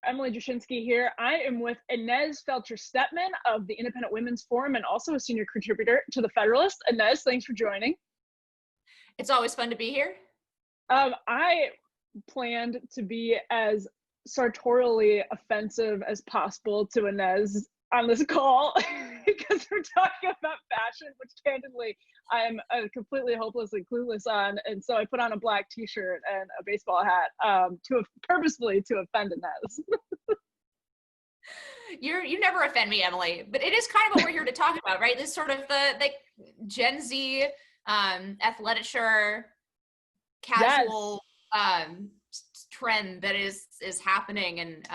Emily Jashinsky here. I am with Inez Stepman of the Independent Women's Forum and also a senior contributor to the Federalist. Inez, thanks for joining. It's always fun to be here. I planned to be as sartorially offensive as possible to Inez on this call because we're talking about fashion, which candidly I'm completely hopelessly clueless on. And so I put on a black t-shirt and a baseball hat purposefully to offend Inez. You never offend me, Emily, but it is kind of what we're here to talk about, right? This sort of the Gen Z athleisure casual trend that is happening, and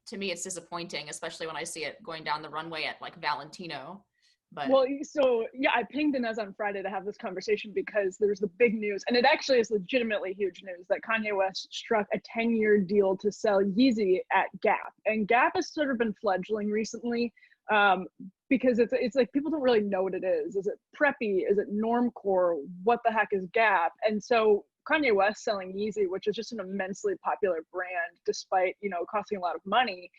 to me it's disappointing, especially when I see it going down the runway at like Valentino. But well, so yeah, I pinged Inez on Friday to have this conversation because there's the big news, and it actually is legitimately huge news, that Kanye West struck a 10-year deal to sell Yeezy at Gap. And Gap has sort of been fledgling recently because it's like people don't really know what it is. Is it preppy? Is it normcore? What the heck is Gap? And so Kanye West selling Yeezy, which is just an immensely popular brand, despite, you know, costing a lot of money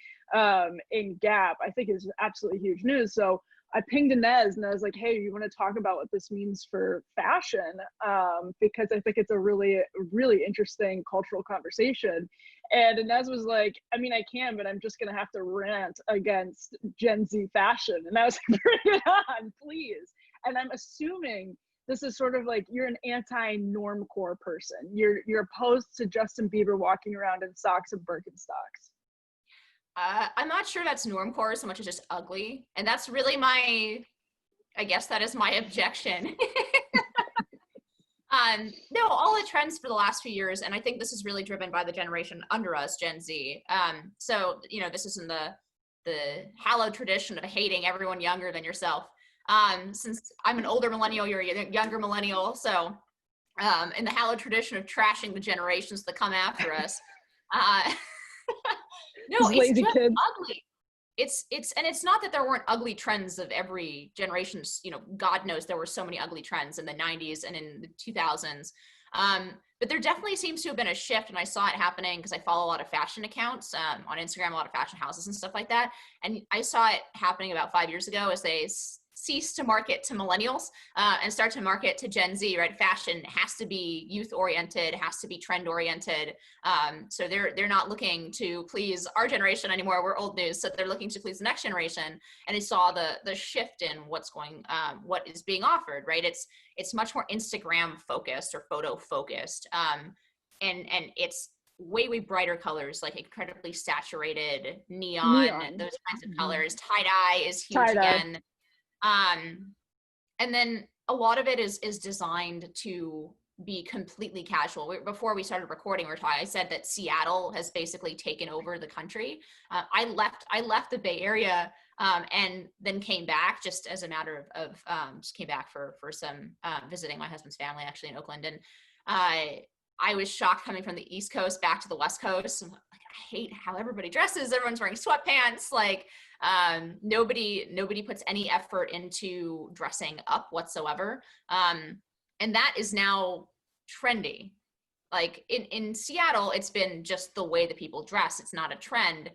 in Gap, I think is absolutely huge news. So I pinged Inez and I was like, hey, you want to talk about what this means for fashion? Because I think it's a really, really interesting cultural conversation. And Inez was like, I mean, I can, but I'm just going to have to rant against Gen Z fashion. And I was like, bring it on, please. And I'm assuming this is sort of like you're an anti-normcore person. You're opposed to Justin Bieber walking around in socks and Birkenstocks. I'm not sure that's normcore so much as just ugly. And that's really I guess that is my objection. No, all the trends for the last few years, and I think this is really driven by the generation under us, Gen Z. So, you know, this is in the hallowed tradition of hating everyone younger than yourself. Since I'm an older millennial, you're a younger millennial. So, in the hallowed tradition of trashing the generations that come after us, no, it's just ugly. It's not that there weren't ugly trends of every generation. You know, God knows there were so many ugly trends in the 90s and in the 2000s. But there definitely seems to have been a shift, and I saw it happening because I follow a lot of fashion accounts on Instagram, a lot of fashion houses and stuff like that. And I saw it happening about 5 years ago as they cease to market to millennials and start to market to Gen Z, right? Fashion has to be youth oriented, has to be trend oriented. So they're not looking to please our generation anymore. We're old news. So they're looking to please the next generation. And I saw the shift in what is being offered, right? It's much more Instagram focused or photo focused. And it's way brighter colors, like incredibly saturated neon. Those kinds of colors. Tie-dye is huge again. And then a lot of it is designed to be completely casual. Before we started recording, I said that Seattle has basically taken over the country. I left the Bay Area and then came back just as a matter of just came back for some visiting my husband's family actually in Oakland. And I was shocked coming from the East Coast back to the West Coast. I'm like, I hate how everybody dresses. Everyone's wearing sweatpants. Like nobody puts any effort into dressing up whatsoever. And that is now trendy. Like in Seattle, it's been just the way that people dress. It's not a trend.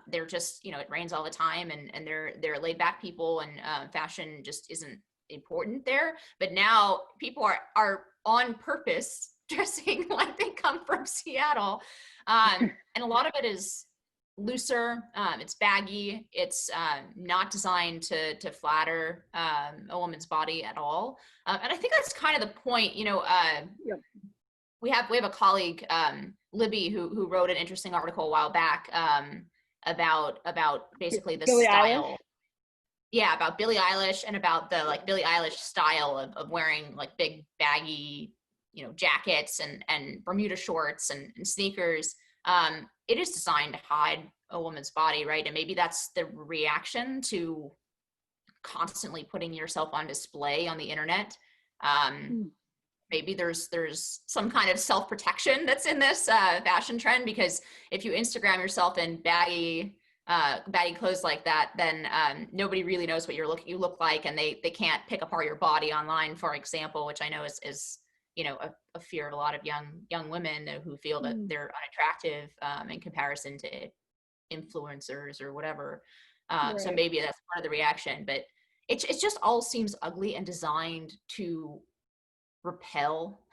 They're just, you know, it rains all the time and they're laid back people, and fashion just isn't important there. But now people are on purpose dressing like they come from Seattle. And a lot of it is looser, it's baggy, it's not designed to flatter a woman's body at all. And I think that's kind of the point, you know. We have a colleague, Libby, who wrote an interesting article a while back about basically the Billie style. Eilish? Yeah, about Billie Eilish and about the like Billie Eilish style of wearing like big baggy, you know, jackets and Bermuda shorts and sneakers. It is designed to hide a woman's body, right? And maybe that's the reaction to constantly putting yourself on display on the internet. Maybe there's some kind of self-protection that's in this fashion trend, because if you Instagram yourself in baggy clothes like that, then nobody really knows what you look like, and they can't pick apart your body online, for example, which I know is you know, a fear of a lot of young women who feel that they're unattractive in comparison to influencers or whatever. So Right. maybe that's part of the reaction, but it just all seems ugly and designed to repel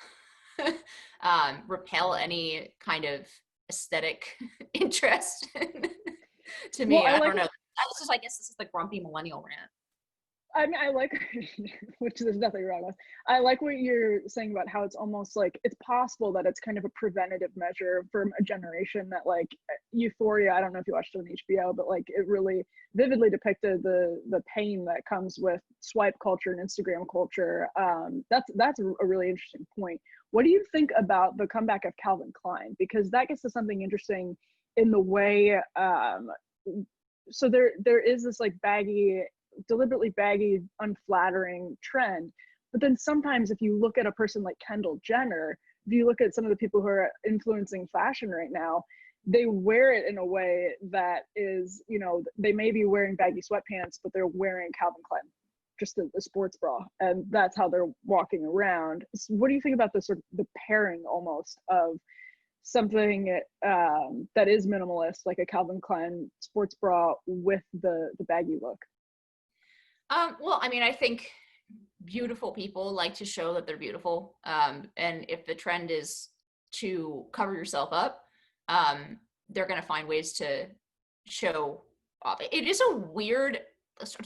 repel any kind of aesthetic interest to Well, me. I I like don't know. I guess this is the grumpy millennial rant. I mean, I like, which there's nothing wrong with. I like what you're saying about how it's almost like it's possible that it's kind of a preventative measure from a generation that, like, Euphoria. I don't know if you watched it on HBO, but like it really vividly depicted the pain that comes with swipe culture and Instagram culture. That's a really interesting point. What do you think about the comeback of Calvin Klein? Because that gets to something interesting in the way. So there is this like deliberately baggy, unflattering trend. But then sometimes if you look at a person like Kendall Jenner, if you look at some of the people who are influencing fashion right now, they wear it in a way that is, they may be wearing baggy sweatpants, but they're wearing Calvin Klein, just a sports bra. And that's how they're walking around. So what do you think about the sort of the pairing almost of something that is minimalist, like a Calvin Klein sports bra, with the baggy look? Well, I mean, I think beautiful people like to show that they're beautiful. And if the trend is to cover yourself up, they're going to find ways to show off. It is a weird,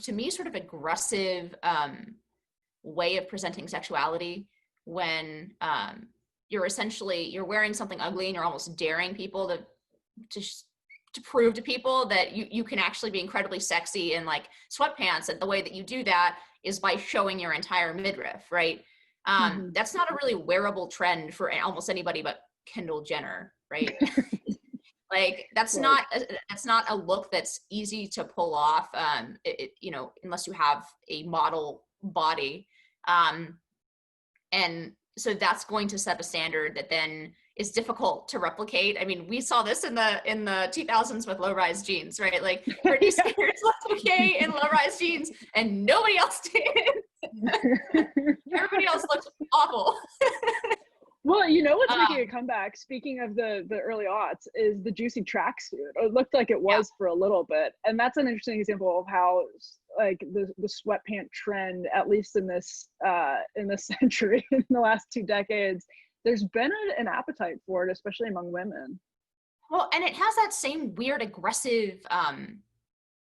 to me, sort of aggressive way of presenting sexuality when you're wearing something ugly and you're almost daring people to prove to people that you can actually be incredibly sexy in like sweatpants. And the way that you do that is by showing your entire midriff, right? That's not a really wearable trend for almost anybody but Kendall Jenner, right? Like that's Right. not a look that's easy to pull off, unless you have a model body. And so that's going to set a standard that then is difficult to replicate. I mean, we saw this in the 2000s with low-rise jeans, right? Like Britney Spears looked okay in low-rise jeans, and nobody else did. Everybody else looked awful. Well, you know what's making a comeback, speaking of the early aughts, is the juicy tracksuit. It looked like it was for a little bit. And that's an interesting example of how like the sweatpant trend, at least in this century, in the last 2 decades, there's been an appetite for it, especially among women. Well, and it has that same weird aggressive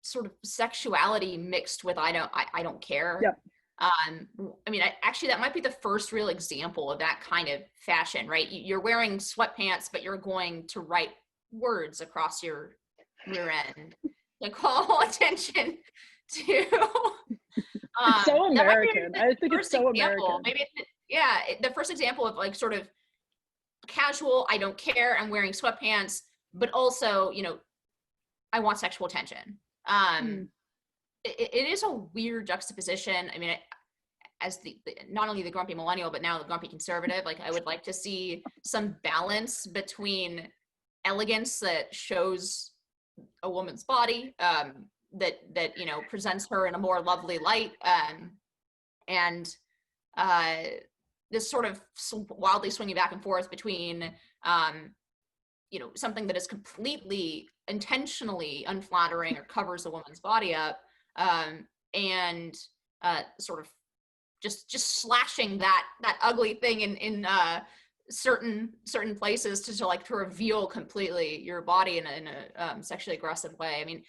sort of sexuality mixed with I don't care. Yep. I mean, actually, that might be the first real example of that kind of fashion, right? You're wearing sweatpants, but you're going to write words across your rear end to call attention to. It's so American. I think it's so American. Maybe, the first example of like sort of casual, I don't care, I'm wearing sweatpants, but also, I want sexual attention. It is a weird juxtaposition. I mean, as not only the grumpy millennial, but now the grumpy conservative, like I would like to see some balance between elegance that shows a woman's body, that presents her in a more lovely light, and this sort of wildly swinging back and forth between something that is completely intentionally unflattering or covers a woman's body up, and sort of just slashing that ugly thing in certain places to reveal completely your body in a sexually aggressive way. I mean,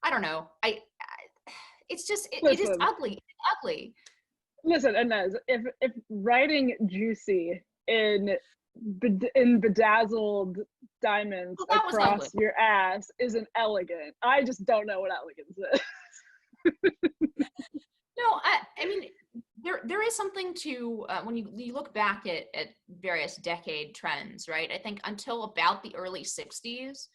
I don't know. It's just it is ugly. It's ugly. Listen, Inez, if writing juicy in bedazzled diamonds across your ass isn't elegant, I just don't know what elegance is. No, I mean, there is something to when you look back at various decade trends, right? I think until about the early 60s,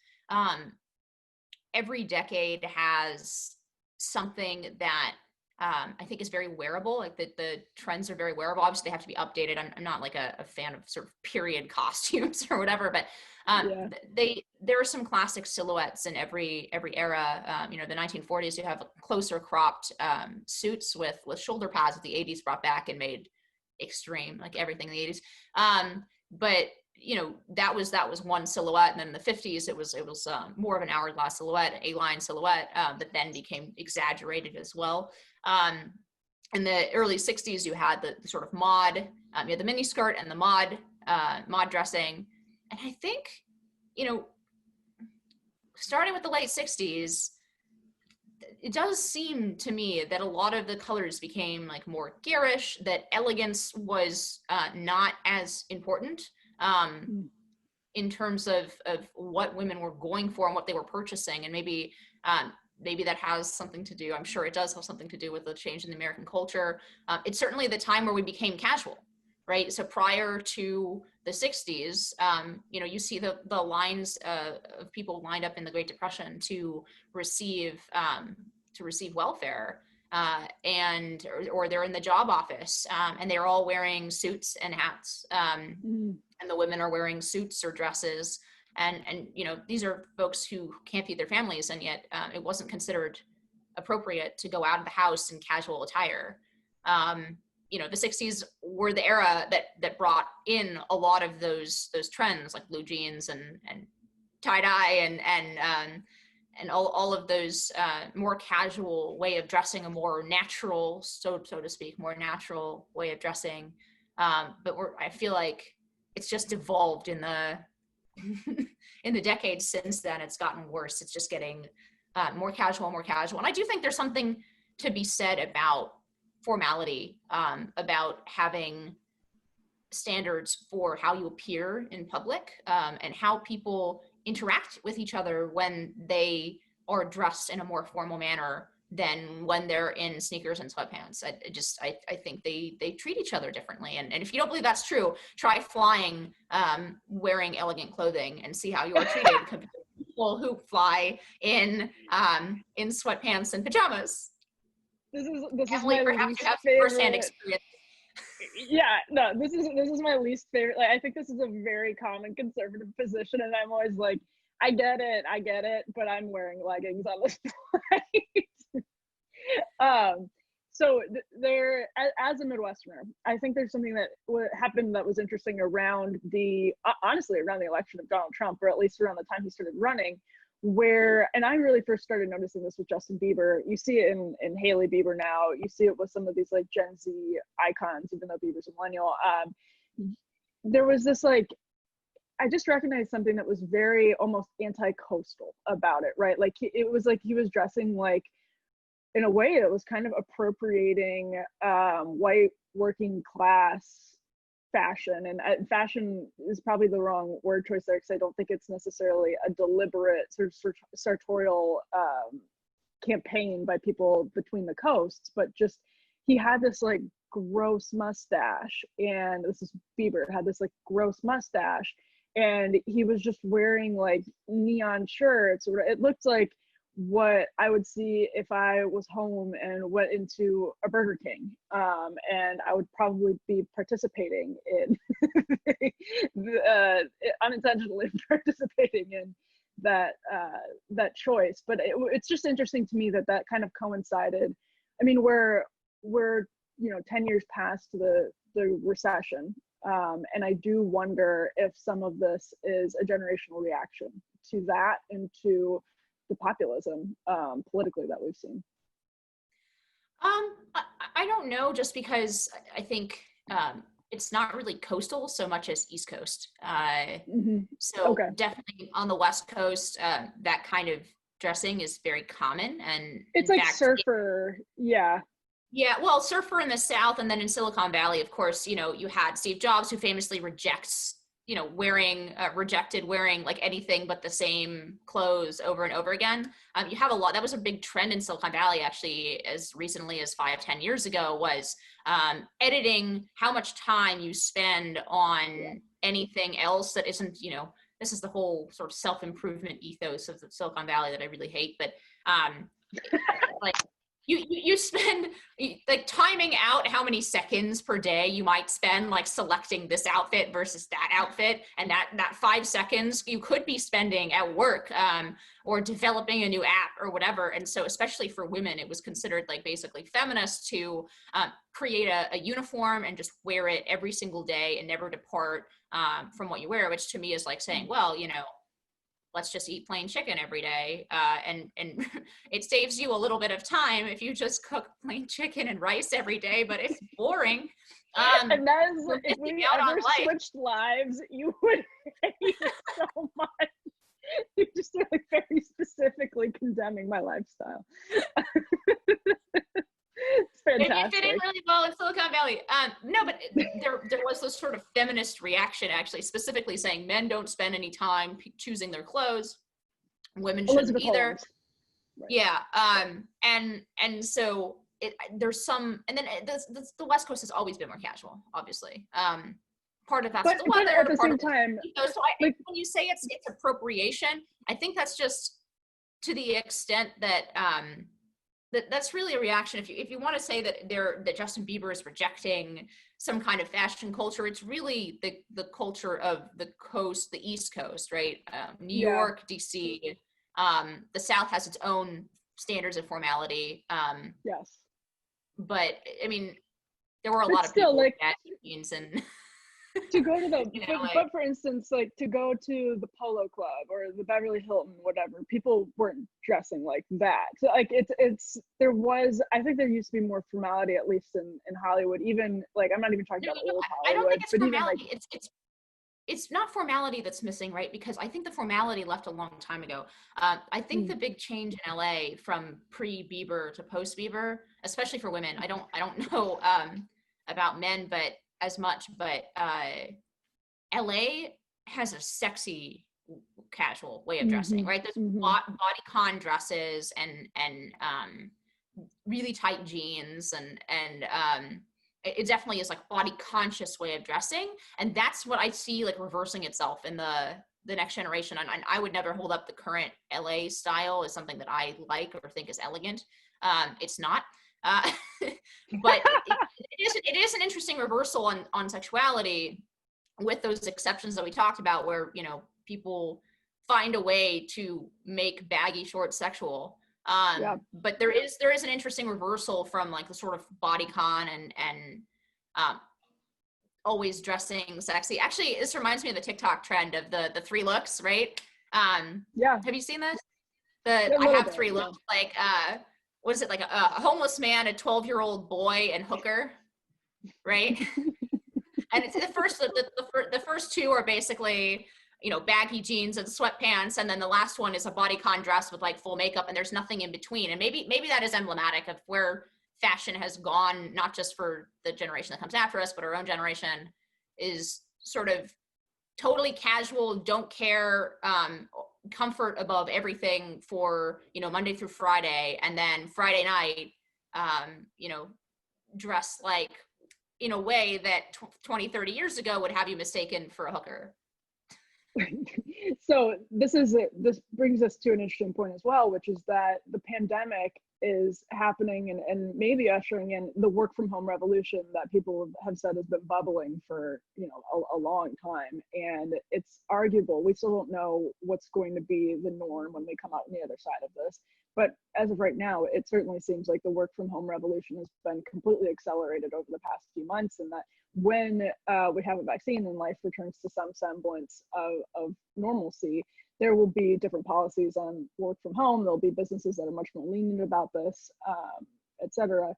every decade has something that I think is very wearable. Like the trends are very wearable. Obviously, they have to be updated. I'm not like a fan of sort of period costumes or whatever, but there are some classic silhouettes in every era. The 1940s, you have closer cropped suits with shoulder pads that the 80s brought back and made extreme, like everything in the 80s. But that was one silhouette, and then in the 50s it was more of an hourglass silhouette, A-line silhouette, that then became exaggerated as well. In the early 60s, you had the sort of mod, you had the mini skirt and the mod dressing, and I think, starting with the late 60s, it does seem to me that a lot of the colors became like more garish, that elegance was not as important in terms of what women were going for and what they were purchasing. And maybe that has something to do, I'm sure it does have something to do with the change in the American culture. It's certainly the time where we became casual, right? So prior to the 60s, you see the lines of people lined up in the Great Depression to receive welfare, or they're in the job office, and they're all wearing suits and hats, and the women are wearing suits or dresses, and these are folks who can't feed their families, and yet it wasn't considered appropriate to go out of the house in casual attire. The 60s were the era that brought in a lot of those trends, like blue jeans and tie-dye and all of those more casual way of dressing, a more natural, so to speak, more natural way of dressing. But I feel like it's just evolved in the in the decades since then. It's gotten worse. It's just getting more casual. And I do think there's something to be said about formality, about having standards for how you appear in public, and how people interact with each other when they are dressed in a more formal manner than when they're in sneakers and sweatpants. I think they treat each other differently. And if you don't believe that's true, try flying wearing elegant clothing and see how you're treated compared to people who fly in sweatpants and pajamas. This is Emily, my perhaps least you have favorite. firsthand experience. Yeah, no, this is my least favorite. Like, I think this is a very common conservative position, and I'm always like, I get it, but I'm wearing leggings on this flight. So there, as a Midwesterner, I think there's something that happened that was interesting around honestly around the election of Donald Trump, or at least around the time he started running, and I really first started noticing this with Justin Bieber. You see it in Hailey Bieber now. You see it with some of these like Gen Z icons, even though Bieber's a millennial. There was this like, I just recognized something that was very almost anti-coastal about it, right? Like it was like he was dressing like in a way that was kind of appropriating white working class fashion. And fashion is probably the wrong word choice there, because I don't think it's necessarily a deliberate sort of sartorial campaign by people between the coasts, but just he had this like gross mustache, and this is Bieber had this like gross mustache, and he was just wearing like neon shirts. It looked like what I would see if I was home and went into a Burger King, and I would probably be participating in unintentionally participating in that choice. But it's just interesting to me that kind of coincided. I mean, we're 10 years past the recession, and I do wonder if some of this is a generational reaction to that and to the populism politically that we've seen. I don't know, just because I think it's not really coastal so much as East Coast. So okay. Definitely on the West Coast, that kind of dressing is very common, and it's like surfer. Yeah, well, surfer in the South, and then in Silicon Valley, of course, you had Steve Jobs, who famously rejected wearing like anything but the same clothes over and over again. You have a lot, that was a big trend in Silicon Valley, actually, as recently as 5-10 years ago, was editing how much time you spend on anything else that isn't, this is the whole sort of self-improvement ethos of the Silicon Valley that I really hate, but like, you spend like timing out how many seconds per day you might spend like selecting this outfit versus that outfit, and that 5 seconds you could be spending at work or developing a new app or whatever. And so especially for women, it was considered like basically feminist to create a uniform and just wear it every single day and never depart from what you wear, which to me is like saying, well, let's just eat plain chicken every day. And it saves you a little bit of time if you just cook plain chicken and rice every day, but it's boring. And that is, You're if missing we out on ever life. switched lives, you would hate it so much. You're just like very specifically condemning my lifestyle. It's fantastic. It fit in really well in Silicon Valley. No, but there was this sort of feminist reaction, actually, specifically saying men don't spend any time choosing their clothes, women shouldn't Elizabeth either. Holmes. Right. Yeah, and so there's some, and then the West Coast has always been more casual, obviously. Part of that's the weather. But at the same time, so when you say it's appropriation, I think that's just to the extent that that's really a reaction. If you want to say that Justin Bieber is rejecting some kind of fashion culture, it's really the culture of the coast, the East Coast, right? New York, DC. The South has its own standards of formality. Yes. But I mean, there were a lot of people with jeans and to go to the but for instance, like to go to the Polo Club or the Beverly Hilton, whatever, people weren't dressing like that. So like I think there used to be more formality, at least in Hollywood. Even like, I'm not even talking about old Hollywood. I don't think it's formality. Even, like, it's not formality that's missing, right? Because I think the formality left a long time ago. I think the big change in LA from pre-Bieber to post-Bieber, especially for women, I don't know about men, but as much, but LA has a sexy casual way of dressing, right? There's bodycon dresses and really tight jeans and it definitely is like body conscious way of dressing, and that's what I see like reversing itself in the next generation. And I would never hold up the current LA style as something that I like or think is elegant. It's not. But it is an interesting reversal on sexuality with those exceptions that we talked about, where people find a way to make baggy shorts sexual. But there is an interesting reversal from like the sort of bodycon and always dressing sexy. Actually, this reminds me of the TikTok trend of the three looks, right? Have you seen this? I have three looks, like what is it, like a homeless man, a 12-year-old boy, and hooker, right? And it's the first two are basically baggy jeans and sweatpants, and then the last one is a bodycon dress with like full makeup, and there's nothing in between. And maybe that is emblematic of where fashion has gone, not just for the generation that comes after us, but our own generation, is sort of totally casual, don't care, comfort above everything for Monday through Friday, and then Friday night dress like in a way that 20-30 years ago would have you mistaken for a hooker. So this brings us to an interesting point as well, which is that the pandemic is happening and maybe ushering in the work from home revolution that people have said has been bubbling for a long time. And it's arguable, we still don't know what's going to be the norm when we come out on the other side of this, but as of right now, it certainly seems like the work from home revolution has been completely accelerated over the past few months, and that when we have a vaccine and life returns to some semblance of normalcy, there will be different policies on work from home. There'll be businesses that are much more lenient about this, et cetera.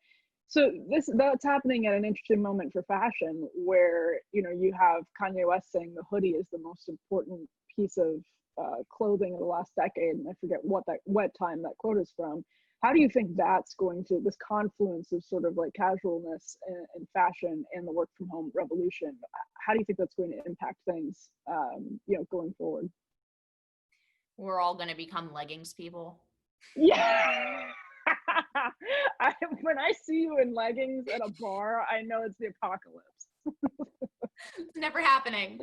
So that's happening at an interesting moment for fashion, where you have Kanye West saying the hoodie is the most important piece of clothing of the last decade, and I forget what time that quote is from. How do you think that's going to, this confluence of sort of like casualness and fashion and the work from home revolution, how do you think that's going to impact things, going forward? We're all going to become leggings people. Yeah. When I see you in leggings at a bar, I know it's the apocalypse. It's never happening.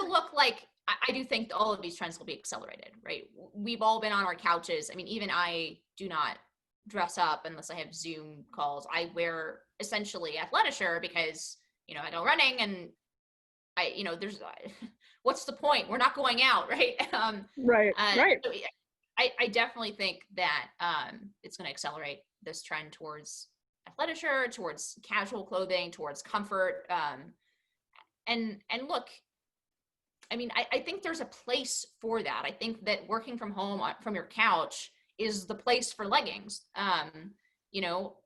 Look, like, I do think all of these trends will be accelerated, right? We've all been on our couches. I mean, even I do not dress up unless I have Zoom calls. I wear essentially athleisure because, I go running and there's, what's the point? We're not going out, right? Right. So I definitely think that it's going to accelerate this trend towards athleisure, towards casual clothing, towards comfort. And look, I mean, I think there's a place for that. I think that working from home from your couch is the place for leggings. You know,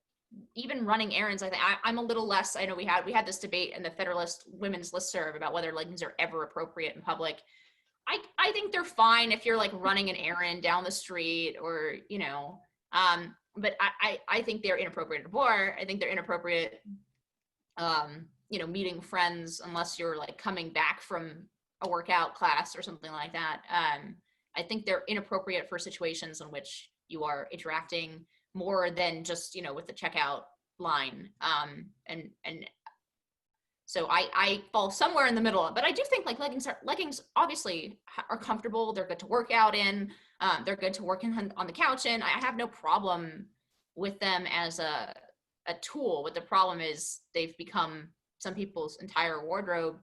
even running errands, I'm a little less. I know we had this debate in the Federalist women's listserv about whether leggings are ever appropriate in public. I think they're fine if you're like running an errand down the street, or but I think they're inappropriate at a bar. I think they're inappropriate, meeting friends unless you're like coming back from a workout class or something like that. I think they're inappropriate for situations in which you are interacting more than just, with the checkout line. And so I fall somewhere in the middle, but I do think like leggings obviously are comfortable. They're good to work out in. They're good to work on the couch in. I have no problem with them as a tool. What the problem is, they've become some people's entire wardrobe.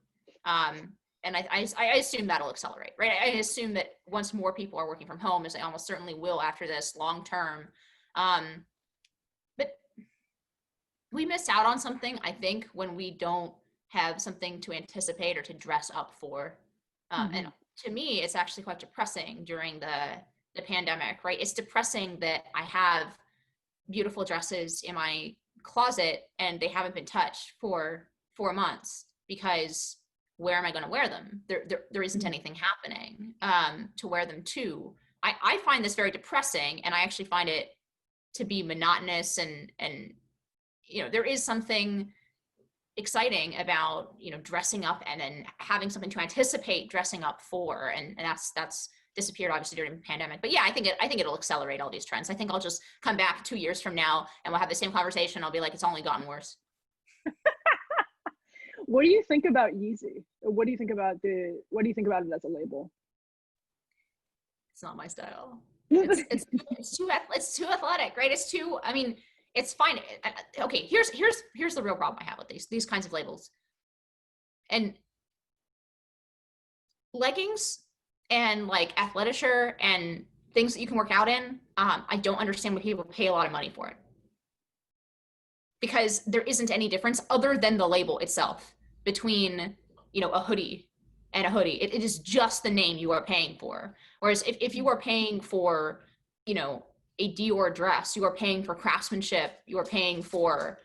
And I assume that'll accelerate, right? I assume that once more people are working from home, as they almost certainly will after this long term, but we miss out on something, I think, when we don't have something to anticipate or to dress up for. And to me, it's actually quite depressing during the pandemic, right? It's depressing that I have beautiful dresses in my closet and they haven't been touched for 4 months, because where am I going to wear them? There isn't anything happening to wear them to. I find this very depressing, and I actually find it to be monotonous, and there is something exciting about dressing up and then having something to anticipate dressing up for, and that's disappeared obviously during the pandemic. But yeah, I think it'll accelerate all these trends. I think I'll just come back 2 years from now and we'll have the same conversation. I'll be like, it's only gotten worse. What do you think about Yeezy? What do you think about it as a label? It's not my style. It's too athletic, right? It's too, I mean, it's fine. Okay, here's the real problem I have with these kinds of labels. And leggings and like Athleisure and things that you can work out in, I don't understand why people pay a lot of money for it. Because there isn't any difference other than the label itself between, a hoodie and a hoodie. It is just the name you are paying for. Whereas if you are paying for, a Dior dress, you are paying for craftsmanship, you are paying for,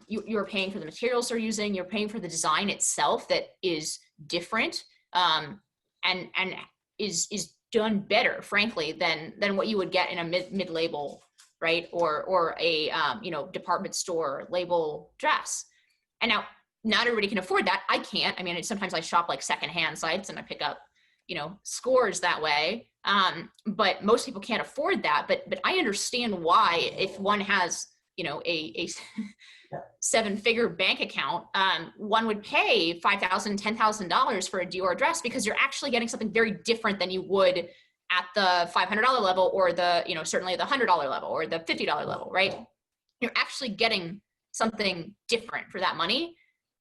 you are paying for the materials they're using, you're paying for the design itself that is different, and is done better, frankly, than what you would get in a mid label, right? Or a department store label dress. And now not everybody can afford that. I can't. I mean, sometimes I shop like secondhand sites and I pick up, scores that way. But most people can't afford that. But I understand why, if one has, a 7-figure bank account, one would pay $5,000, $10,000 for a Dior dress, because you're actually getting something very different than you would at the $500 level, or the, certainly the $100 level, or the $50 level, right? You're actually getting something different for that money.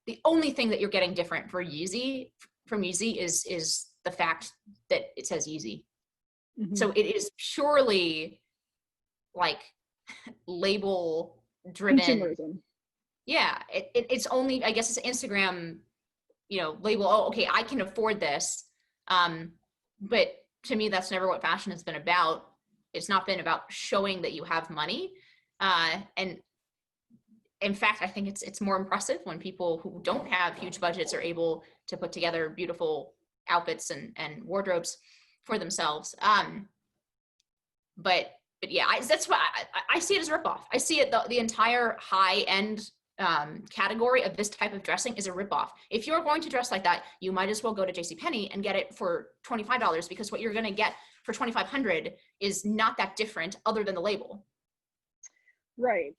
The only thing that you're getting different from Yeezy is the fact that it says Yeezy. Mm-hmm. So it is purely like label driven. Consumerism. Yeah, it's only, I guess, it's Instagram, label. Oh, okay, I can afford this. But to me, that's never what fashion has been about. It's not been about showing that you have money. And in fact, I think it's more impressive when people who don't have huge budgets are able to put together beautiful outfits and wardrobes for themselves. But yeah, that's why I see it as a ripoff. I see it, the entire high end category of this type of dressing is a ripoff. If you're going to dress like that, you might as well go to JCPenney and get it for $25, because what you're going to get for $2,500 is not that different other than the label. Right.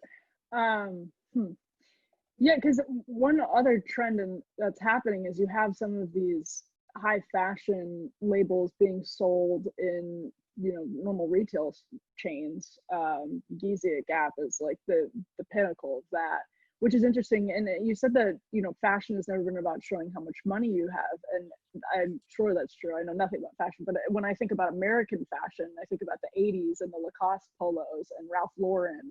Yeah, because one other trend that's happening is you have some of these high fashion labels being sold in normal retail chains. Yeezy at Gap is like the pinnacle of that, which is interesting. And you said that fashion has never been about showing how much money you have, and I'm sure that's true. I know nothing about fashion, but when I think about American fashion, I think about the 80s and the Lacoste polos and Ralph Lauren.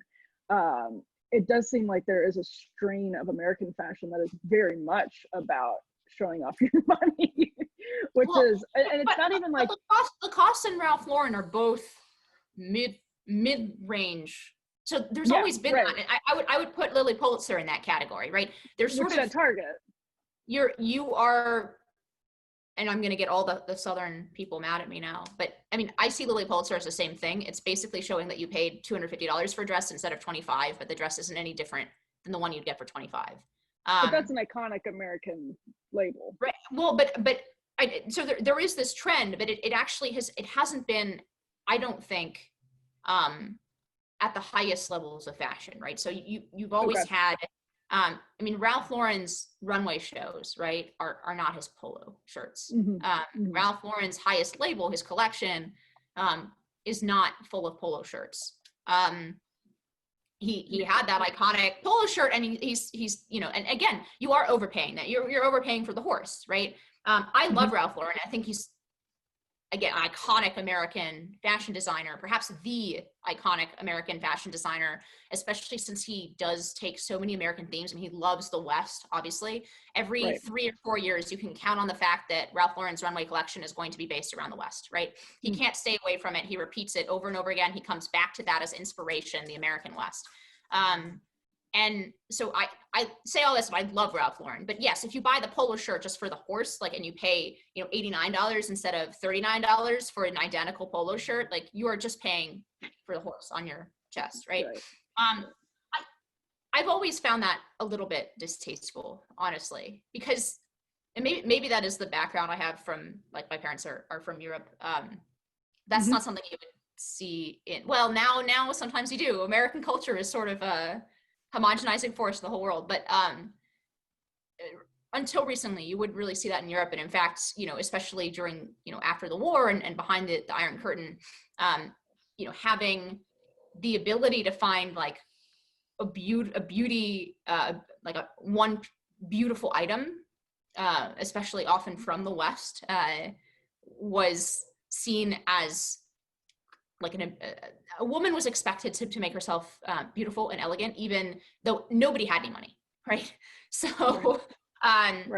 It does seem like there is a strain of American fashion that is very much about showing off your money, which Well, is, and it's not even like the costs in Ralph Lauren are both mid range. So there's always been right. that. I would put Lily Pulitzer in that category, right? There's Which sort of at Target. You are, and I'm gonna get all the Southern people mad at me now, but I mean, I see Lily Pulitzer as the same thing. It's basically showing that you paid $250 for a dress instead of $25, but the dress isn't any different than the one you'd get for $25. But that's an iconic American label. Right. Well, so there is this trend, but it actually hasn't been, I don't think, at the highest levels of fashion, right? So you've always had, I mean, Ralph Lauren's runway shows, right, are not his polo shirts. Ralph Lauren's highest label, his collection, is not full of polo shirts. He had that iconic polo shirt, and he's and again, you are overpaying that. You're overpaying for the horse, right? I love Ralph Lauren. I think he's, again, an iconic American fashion designer, perhaps the iconic American fashion designer, especially since he does take so many American themes. I mean, he loves the West, obviously. Every 3 or 4 years, you can count on the fact that Ralph Lauren's runway collection is going to be based around the West, right? He can't stay away from it. He repeats it over and over again. He comes back to that as inspiration, the American West. And so I say all this, but I love Ralph Lauren. But yes, if you buy the polo shirt just for the horse, like, and you pay, $89 instead of $39 for an identical polo shirt, like, you are just paying for the horse on your chest, right? I've always found that a little bit distasteful, honestly, because, and maybe that is the background I have from, like, my parents are from Europe. That's not something you would see in, well, now sometimes you do. American culture is sort of a homogenizing force in the whole world, but until recently, you wouldn't really see that in Europe. And in fact, especially during, after the war and behind the Iron Curtain, having the ability to find like a beauty, like one beautiful item, especially often from the West, was seen as like a woman was expected to make herself beautiful and elegant, even though nobody had any money, right? So,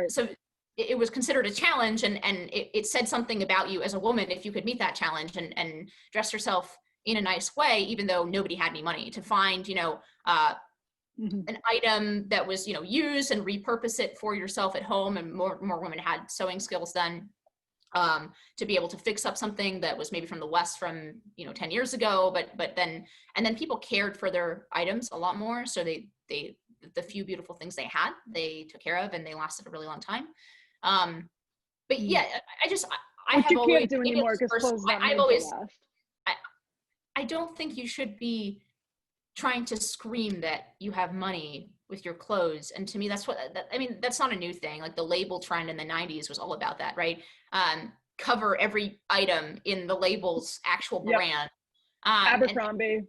so it was considered a challenge, and it said something about you as a woman if you could meet that challenge and dress yourself in a nice way, even though nobody had any money to find, an item that was, used and repurpose it for yourself at home. And more women had sewing skills then. To be able to fix up something that was maybe from the West from 10 years ago, but then people cared for their items a lot more. So they the few beautiful things they had, they took care of, and they lasted a really long time. But yeah, I Which have you always, can't do anymore because clothes not made to last. I don't think you should be trying to scream that you have money with your clothes. And to me, that's not a new thing. Like, the label trend in the 90s was all about that, right? Cover every item in the label's actual brand. Abercrombie.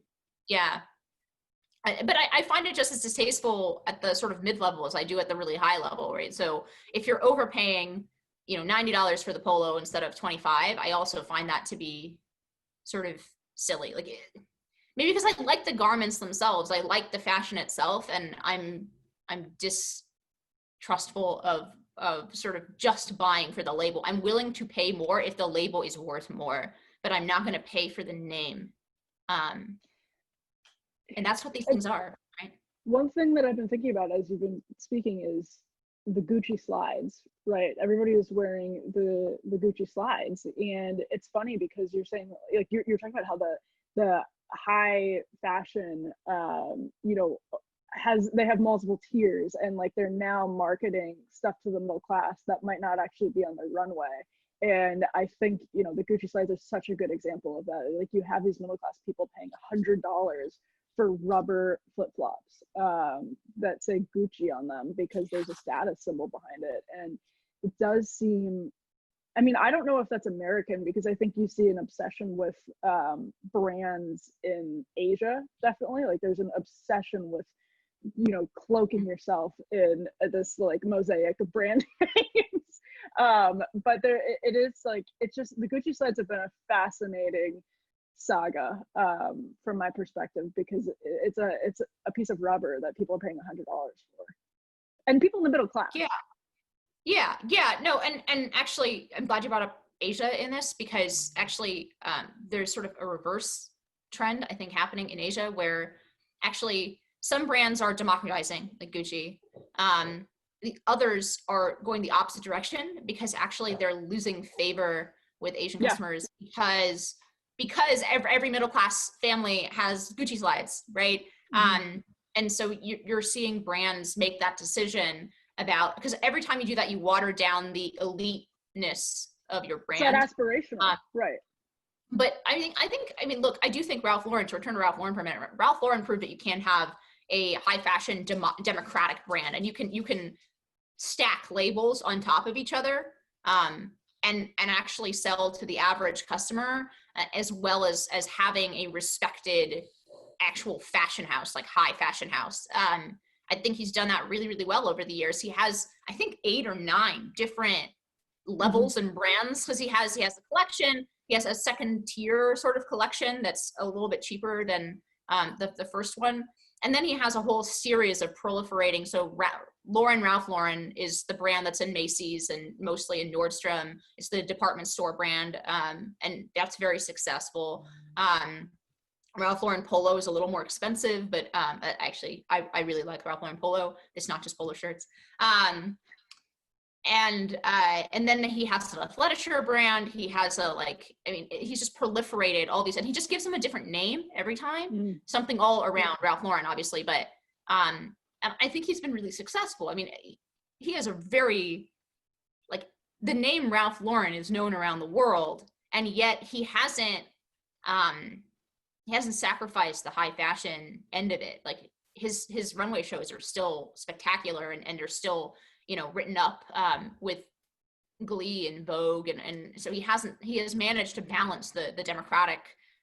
But I find it just as distasteful at the sort of mid-level as I do at the really high level, right? So if you're overpaying, $90 for the polo instead of $25, I also find that to be sort of silly. Like, maybe because I like the garments themselves, I like the fashion itself, and I'm distrustful of sort of just buying for the label. I'm willing to pay more if the label is worth more, but I'm not going to pay for the name. And that's what these things are, right? One thing that I've been thinking about as you've been speaking is the Gucci slides, right? Everybody is wearing the Gucci slides, and it's funny because you're saying, like, you're talking about how the high fashion, they have multiple tiers, and like they're now marketing stuff to the middle class that might not actually be on the runway. And I think, the Gucci slides are such a good example of that. Like, you have these middle class people paying $100 for rubber flip-flops that say Gucci on them because there's a status symbol behind it. And it does seem, I mean, I don't know if that's American, because I think you see an obsession with brands in Asia, definitely. Like, there's an obsession with, cloaking yourself in this like mosaic of brand names. But it is like, it's just, the Gucci slides have been a fascinating saga from my perspective, because it's a piece of rubber that people are paying $100 for, and people in the middle class. No, and actually, I'm glad you brought up Asia in this, because actually, there's sort of a reverse trend, I think, happening in Asia, where actually some brands are democratizing, like Gucci. The others are going the opposite direction, because actually they're losing favor with Asian Yeah. customers, because every middle class family has Gucci slides, right? And so you're seeing brands make that decision about, because every time you do that, you water down the eliteness of your brand. It's that aspirational, right? But I mean, look, I do think Ralph Lauren, to return to Ralph Lauren for a minute, Ralph Lauren proved that you can have a high fashion democratic brand, and you can stack labels on top of each other, and actually sell to the average customer, as well as having a respected actual fashion house, like high fashion house. I think he's done that really, really well over the years. He has, I think, 8 or 9 different levels and brands, because he has the collection. He has a second tier sort of collection that's a little bit cheaper than the first one. And then he has a whole series of proliferating. So Ralph Lauren is the brand that's in Macy's and mostly in Nordstrom. It's the department store brand, and that's very successful. Ralph Lauren Polo is a little more expensive, but actually, I really like Ralph Lauren Polo. It's not just polo shirts. And then he has an Athleisure brand. He has he's just proliferated all these, and he just gives them a different name every time. Something all around Ralph Lauren, obviously, but and I think he's been really successful. I mean, he has a very, the name Ralph Lauren is known around the world, and yet he hasn't sacrificed the high fashion end of it. Like his runway shows are still spectacular, and they're still, written up with Glee and Vogue, and so he has managed to balance the democratic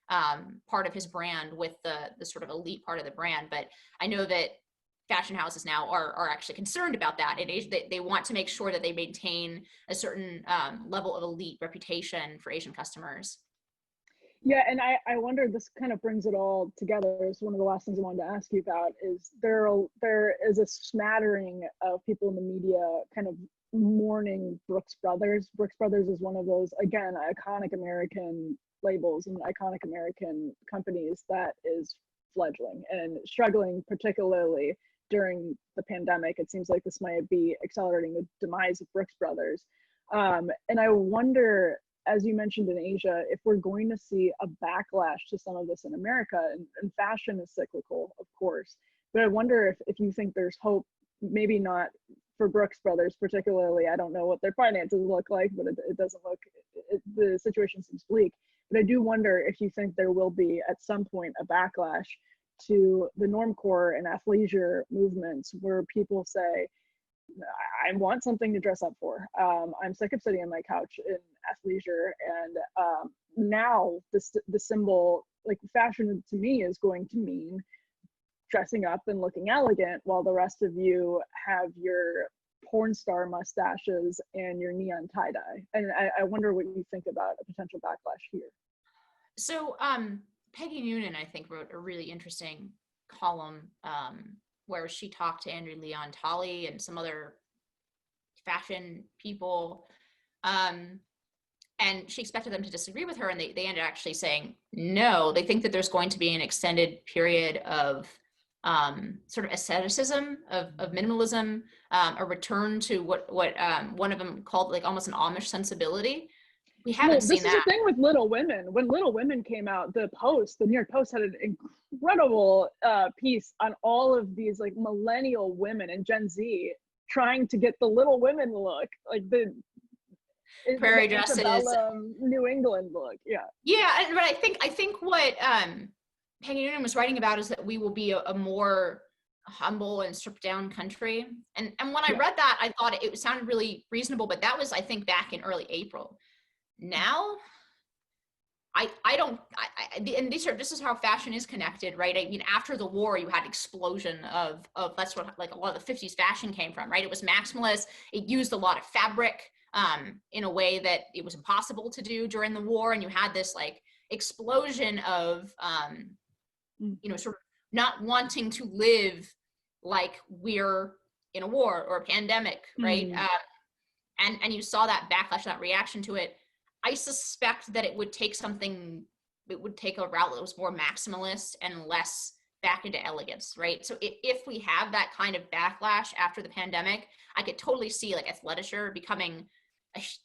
part of his brand with the sort of elite part of the brand. But I know that fashion houses now are actually concerned about that. They want to make sure that they maintain a certain level of elite reputation for Asian customers. Yeah, and I wonder, this kind of brings it all together. Is one of the last things I wanted to ask you about, is there is a smattering of people in the media kind of mourning Brooks Brothers. Brooks Brothers is one of those, again, iconic American labels and iconic American companies that is fledgling and struggling, particularly during the pandemic. It seems like this might be accelerating the demise of Brooks Brothers. And I wonder, as you mentioned in Asia, if we're going to see a backlash to some of this in America, and fashion is cyclical, of course, but I wonder if you think there's hope, maybe not for Brooks Brothers particularly. I don't know what their finances look like, but it doesn't look, the situation seems bleak. But I do wonder if you think there will be at some point a backlash to the Normcore and Athleisure movements, where people say, I want something to dress up for. I'm sick of sitting on my couch in Athleisure, and now the symbol, like fashion to me, is going to mean dressing up and looking elegant, while the rest of you have your porn star mustaches and your neon tie-dye. And I wonder what you think about a potential backlash here. So Peggy Noonan, I think, wrote a really interesting column where she talked to Andrew Leon Talley and some other fashion people, and she expected them to disagree with her, and they ended up actually saying no. They think that there's going to be an extended period of sort of asceticism, of minimalism, a return to what one of them called like almost an Amish sensibility. We haven't seen that. This is the thing with Little Women. When Little Women came out, the New York Post had an incredible piece on all of these like millennial women and Gen Z trying to get the Little Women look, like the prairie dresses, New England look. Yeah, but I think what Peggy Noonan was writing about is that we will be a more humble and stripped down country. And when I read that, I thought it sounded really reasonable, but that was, I think, back in early April. Now, this is how fashion is connected, right? I mean, after the war, you had explosion of that's what like a lot of the 50s fashion came from, right? It was maximalist. It used a lot of fabric in a way that it was impossible to do during the war. And you had this like explosion of, sort of not wanting to live like we're in a war or a pandemic, right? and you saw that backlash, that reaction to it. I suspect that it would take a route that was more maximalist and less back into elegance, right? So if we have that kind of backlash after the pandemic, I could totally see like athleisure becoming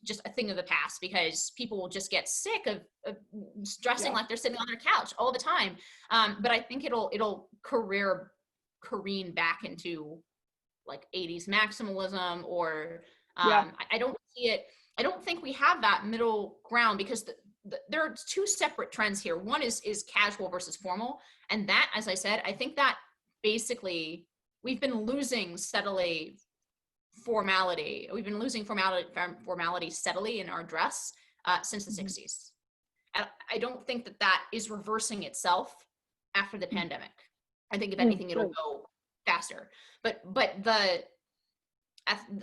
just a thing of the past, because people will just get sick of dressing like they're sitting on their couch all the time. But I think it'll careen back into like 80s maximalism, or I don't see it. I don't think we have that middle ground, because there are two separate trends here. One is casual versus formal. And that, as I said, I think that basically we've been losing steadily formality. We've been losing formality steadily in our dress since the 60s. And I don't think that is reversing itself after the pandemic. I think if anything, it'll go faster. But the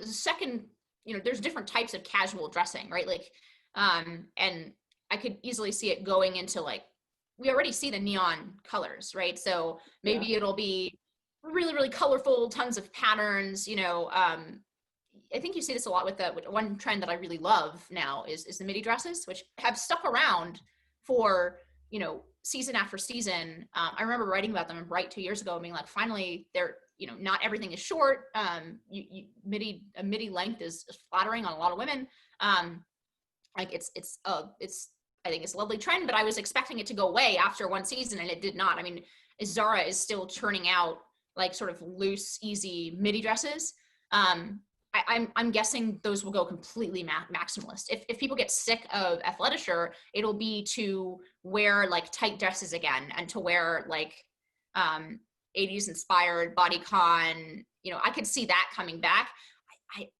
second, there's different types of casual dressing, right? Like, and I could easily see it going into like, we already see the neon colors, right? So maybe it'll be really, really colorful, tons of patterns, I think you see this a lot with one trend that I really love now is the midi dresses, which have stuck around for, season after season. I remember writing about them in Bright 2 years ago, being like, finally, they're, not everything is short. A midi length is flattering on a lot of women. I think it's a lovely trend, but I was expecting it to go away after one season, and it did not. I mean, Zara is still churning out like sort of loose, easy midi dresses. I'm guessing those will go completely maximalist. If people get sick of athleisure, it'll be to wear like tight dresses again, and to wear like 80s inspired bodycon. I could see that coming back.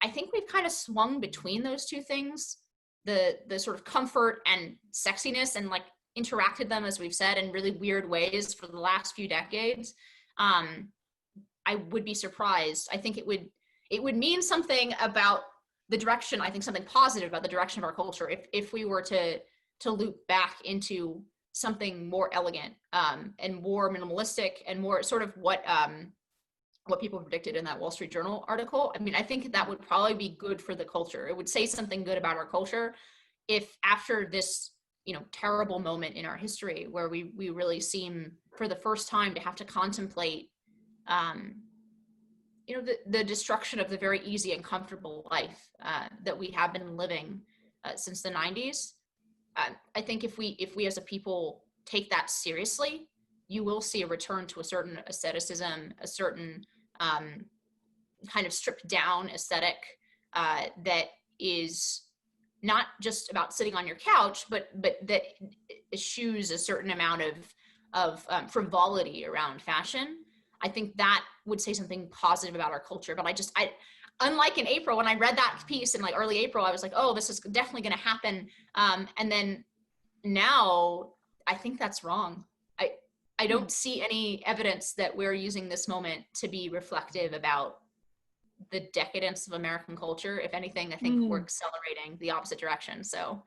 I think we've kind of swung between those two things, the sort of comfort and sexiness, and like interacted them, as we've said, in really weird ways for the last few decades. I would be surprised. I think it would mean something about the direction, I think something positive about the direction of our culture if we were to loop back into something more elegant and more minimalistic and more sort of what people predicted in that Wall Street Journal article. I mean, I think that would probably be good for the culture. It would say something good about our culture if after this, terrible moment in our history where we really seem for the first time to have to contemplate the destruction of the very easy and comfortable life that we have been living since the 90s. I think if we as a people take that seriously, you will see a return to a certain aestheticism, a certain kind of stripped down aesthetic that is not just about sitting on your couch, but that eschews a certain amount of frivolity around fashion. I think that would say something positive about our culture. But I unlike in April, when I read that piece in like early April, I was like, oh, this is definitely going to happen. And then now I think that's wrong. I don't see any evidence that we're using this moment to be reflective about the decadence of American culture. If anything, I think we're accelerating the opposite direction. So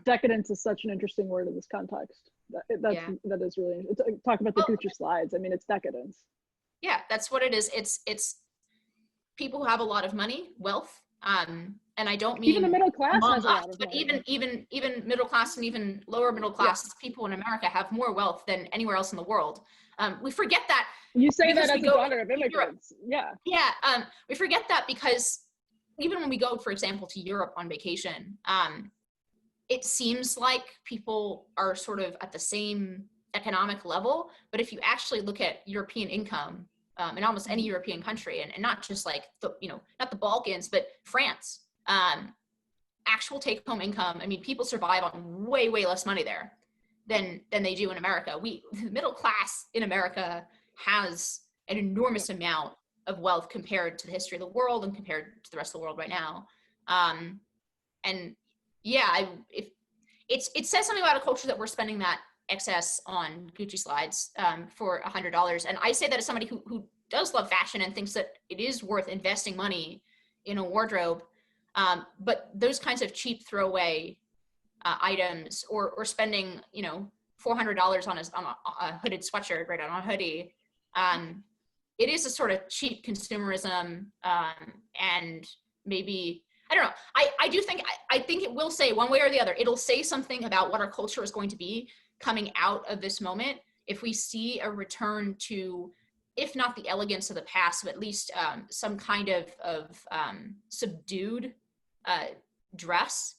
decadence is such an interesting word in this context. That is really, talk about the Gucci slides. I mean, it's decadence. Yeah, that's what it is. It's people who have a lot of money, wealth, and I don't mean even the middle class has a lot of but money. even middle class and even lower middle class people in America have more wealth than anywhere else in the world. We forget that. You say that as a daughter of immigrants. We forget that because even when we go, for example, to Europe on vacation, it seems like people are sort of at the same economic level, but if you actually look at European income in almost any European country, and not just like not the Balkans, but France, actual take-home income, I mean, people survive on way less money there than they do in America. The middle class in America has an enormous amount of wealth compared to the history of the world and compared to the rest of the world right now. And if it says something about a culture that we're spending that excess on Gucci slides for $100. And I say that as somebody who does love fashion and thinks that it is worth investing money in a wardrobe. But those kinds of cheap throwaway items, or spending, $400 on a hooded sweatshirt, right, on a hoodie, it is a sort of cheap consumerism, and maybe I don't know. I do think, I think it will say one way or the other, it'll say something about what our culture is going to be coming out of this moment. If we see a return to, if not the elegance of the past, but at least some kind of subdued dress,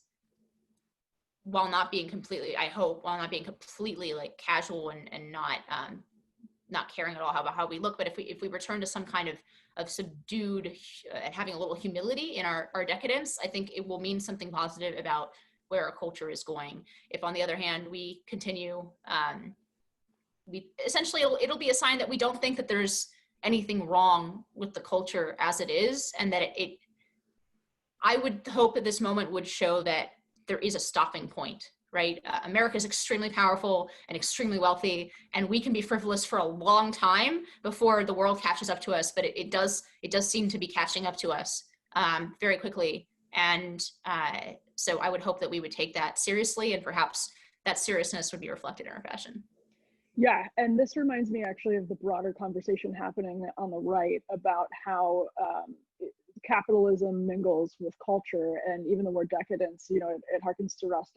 while not being completely, I hope, while not being completely like casual and not caring at all about how we look. But if we return to some kind of subdued and having a little humility in our decadence, I think it will mean something positive about where our culture is going. If on the other hand, we continue, we essentially, it'll be a sign that we don't think that there's anything wrong with the culture as it is. And that I would hope that this moment would show that there is a stopping point, right? America is extremely powerful and extremely wealthy, and we can be frivolous for a long time before the world catches up to us. But it does seem to be catching up to us very quickly. And so I would hope that we would take that seriously, and perhaps that seriousness would be reflected in our fashion. Yeah, and this reminds me actually of the broader conversation happening on the right about how capitalism mingles with culture, and even the word decadence, you know, it harkens to Ross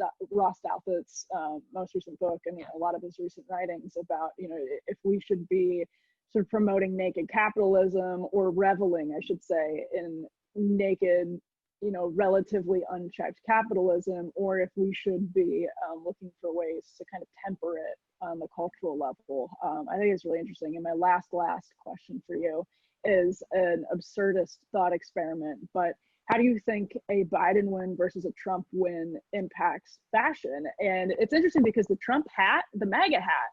Douthat's most recent book, and a lot of his recent writings about, you know, if we should be sort of promoting naked capitalism, or reveling, I should say, in naked, you know, relatively unchecked capitalism, or if we should be looking for ways to kind of temper it on the cultural level. I think it's really interesting. And my last question for you is an absurdist thought experiment, but how do you think a Biden win versus a Trump win impacts fashion? And it's interesting because the Trump hat, the MAGA hat,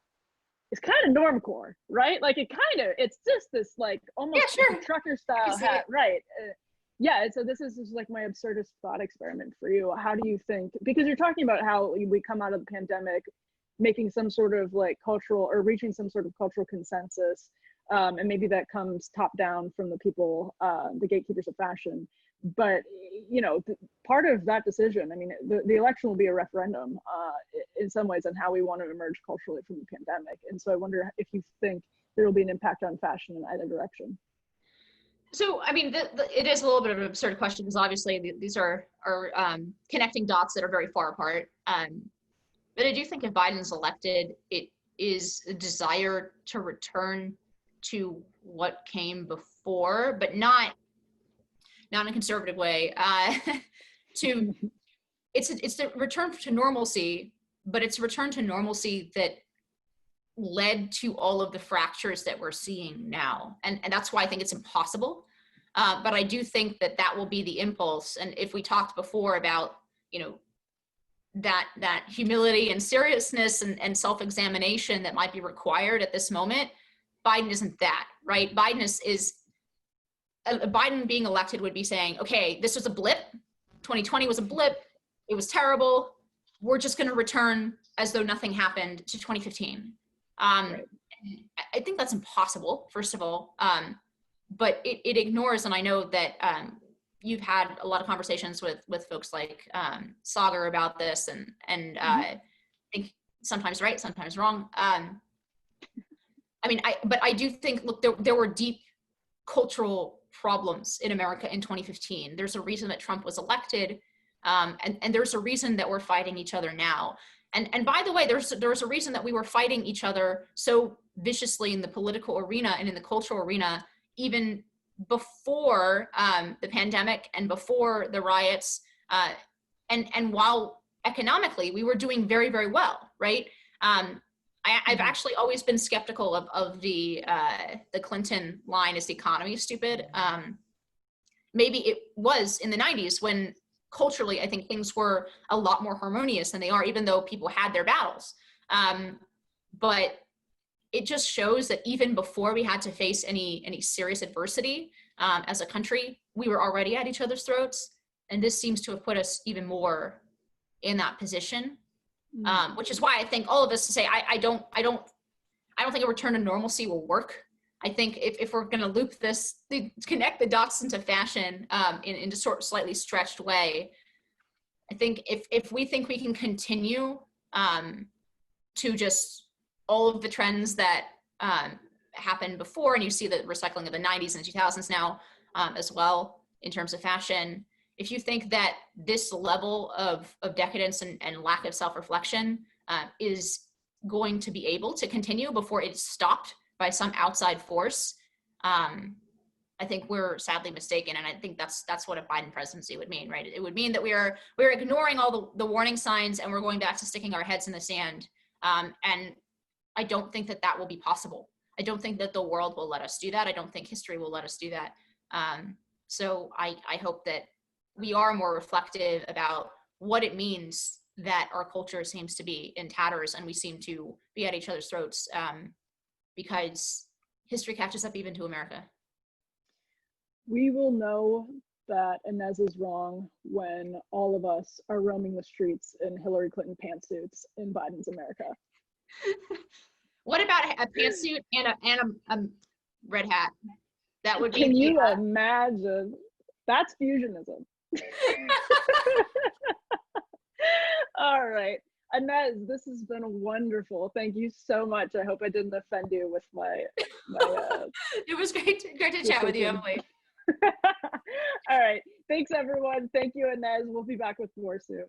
is kind of normcore, right? Like it's just this like almost trucker style hat, right? Yeah, so this is like my absurdist thought experiment for you. How do you think, because you're talking about how we come out of the pandemic making some sort of like cultural, or reaching some sort of cultural consensus, and maybe that comes top down from the people, the gatekeepers of fashion. But, you know, part of that decision, I mean, the election will be a referendum in some ways on how we want to emerge culturally from the pandemic. And so I wonder if you think there will be an impact on fashion in either direction. So, I mean, it is a little bit of an absurd question, because obviously these are connecting dots that are very far apart. But I do think if Biden's elected, it is a desire to return to what came before, but not in a conservative way. It's a return to normalcy, but it's a return to normalcy that led to all of the fractures that we're seeing now. And that's why I think it's impossible. But I do think that will be the impulse. And if we talked before about, you know, that humility and seriousness and self-examination that might be required at this moment, Biden isn't that, right? Biden being elected would be saying, okay, this was a blip. 2020 was a blip. It was terrible. We're just going to return as though nothing happened to 2015. Right. I think that's impossible, first of all. But it ignores, and I know that you've had a lot of conversations with folks like Sagar about this, and I think sometimes right, sometimes wrong. But I do think, look, there were deep cultural problems in America in 2015. There's a reason that Trump was elected, and there's a reason that we're fighting each other now. And by the way, there's a reason that we were fighting each other so viciously in the political arena and in the cultural arena, even before the pandemic and before the riots, and while economically we were doing very, very well, right? I've actually always been skeptical of the Clinton line, "Is the economy stupid?" Maybe it was in the 90s when culturally I think things were a lot more harmonious than they are, even though people had their battles. But it just shows that even before we had to face any serious adversity as a country, we were already at each other's throats. And this seems to have put us even more in that position. Which is why I think all of us to say, I don't think a return to normalcy will work. I think if we're going to loop this, connect the dots into fashion in a sort of slightly stretched way, I think if we think we can continue to just all of the trends that happened before, and you see the recycling of the 90s and 2000s now as well in terms of fashion, if you think that this level of decadence and lack of self-reflection is going to be able to continue before it's stopped by some outside force, I think we're sadly mistaken. And I think that's what a Biden presidency would mean, right? It would mean that we're ignoring all the warning signs and we're going back to sticking our heads in the sand. And I don't think that will be possible. I don't think that the world will let us do that. I don't think history will let us do that. So I hope that we are more reflective about what it means that our culture seems to be in tatters and we seem to be at each other's throats, because history catches up even to America. We will know that Inez is wrong when all of us are roaming the streets in Hillary Clinton pantsuits in Biden's America. What about a pantsuit and a red hat? That would be. Can you imagine? That's fusionism. All right. Inez, this has been wonderful. Thank you so much. I hope I didn't offend you with my It was great to chat with you, Emily. All right. Thanks, everyone. Thank you, Inez. We'll be back with more soon.